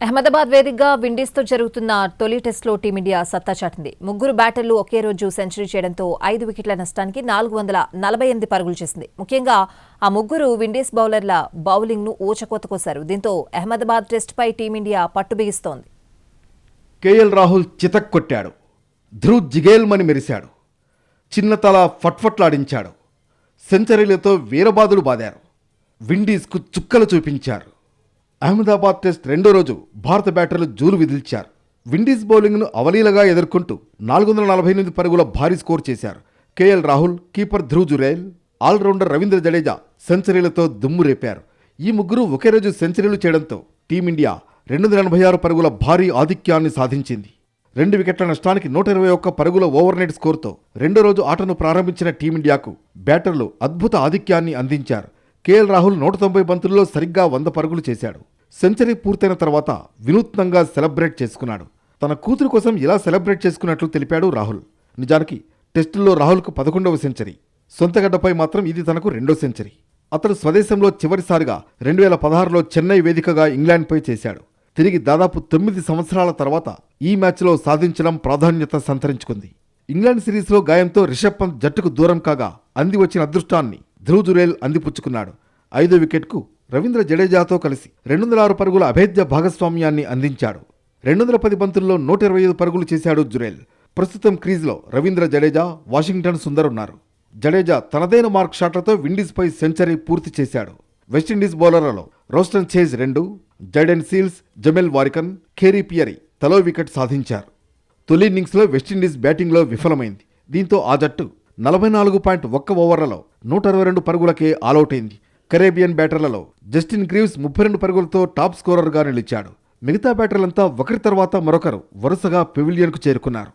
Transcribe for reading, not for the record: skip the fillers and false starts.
అహ్మదాబాద్ వేదికగా విండీస్తో జరుగుతున్న తొలి టెస్టులో టీమిండియా సత్తా చాటింది. ముగ్గురు బ్యాటర్లు ఒకే రోజు సెంచరీ చేయడంతో 5 వికెట్ల నష్టానికి 448 పరుగులు చేసింది. ముఖ్యంగా ఆ ముగ్గురు విండీస్ బౌలర్ల బౌలింగ్ను ఊచకోత కోశారు. దీంతో అహ్మదాబాద్ టెస్టుపై టీమిండియా పట్టు బిగిస్తోంది. కేఎల్ రాహుల్ చితక్కొట్టాడు. ధ్రువ్ జిగేల్మని మెరిశాడు. చిన్నతల ఫట్ఫట్లాడించాడు. సెంచరీలతో వీరబాదులు బాదారు. విండీస్కు చుక్కలు చూపించారు. అహ్మదాబాద్ టెస్ట్ రెండో రోజు భారత బ్యాటర్లు జూలు విదిల్చారు. విండీస్ బౌలింగ్ను అవలీలగా ఎదుర్కొంటూ 448 పరుగుల భారీ స్కోర్ చేశారు. KL Rahul, keeper Dhruv Jurel, allrounder Ravindra Jadeja సెంచరీలతో దుమ్ము రేపారు. ఈ ముగ్గురు ఒకే రోజు సెంచరీలు చేయడంతో టీమిండియా 286 పరుగుల భారీ ఆధిక్యాన్ని సాధించింది. 2 వికెట్ల నష్టానికి 121 పరుగుల ఓవర్నైట్ స్కోర్తో రెండో రోజు ఆటను ప్రారంభించిన టీమిండియాకు బ్యాటర్లు అద్భుత ఆధిక్యాన్ని అందించారు. కేఎల్ రాహుల్ 190 బంతుల్లో సరిగ్గా 100 పరుగులు చేశాడు. సెంచరీ పూర్తయిన తర్వాత వినూత్నంగా సెలబ్రేట్ చేసుకున్నాడు. తన కూతురు కోసం ఇలా సెలబ్రేట్ చేసుకున్నట్లు తెలిపాడు రాహుల్. నిజానికి టెస్టుల్లో రాహుల్కు 11వ సెంచరీ. సొంతగడ్డపై మాత్రం ఇది తనకు రెండో సెంచరీ. అతడు స్వదేశంలో చివరిసారిగా 2016లో చెన్నై వేదికగా ఇంగ్లాండ్పై చేశాడు. తిరిగి దాదాపు 9 సంవత్సరాల తర్వాత ఈ మ్యాచ్లో సాధించడం ప్రాధాన్యత సంతరించుకుంది. ఇంగ్లాండ్ సిరీస్లో గాయంతో రిషబ్ పంత్ జట్టుకు దూరం కాగా అంది వచ్చిన అదృష్టాన్ని ధ్రువ్ జురైల్ అందిపుచ్చుకున్నాడు. 5వ వికెట్కు రవీంద్ర జడేజాతో కలిసి 206 పరుగుల అభేద్య భాగస్వామ్యాన్ని అందించాడు. 210 బంతుల్లో 125 పరుగులు చేశాడు జురైల్. ప్రస్తుతం క్రీజ్లో రవీంద్ర జడేజా, వాషింగ్టన్ సుందర్ ఉన్నారు. జడేజా తనదైన మార్క్ షాట్లతో విండీస్పై సెంచరీ పూర్తి చేశాడు. వెస్టిండీస్ బౌలర్లలో Roston Chase 2, Jayden Seales, Jomel Warrican, Khary Pierre తలో వికెట్ సాధించారు. తొలి ఇన్నింగ్స్లో వెస్టిండీస్ బ్యాటింగ్లో విఫలమైంది. దీంతో ఆ జట్టు 44.1 ఓవర్లలో 162 పరుగులకే ఆలౌట్ అయింది. కరేబియన్ బ్యాటర్లలో జస్టిన్ గ్రీవ్స్ 32 పరుగులతో టాప్ స్కోరర్గా నిలిచాడు. మిగతా బ్యాటర్లంతా ఒకరి తర్వాత మరొకరు వరుసగా పెవిలియన్కు చేరుకున్నారు.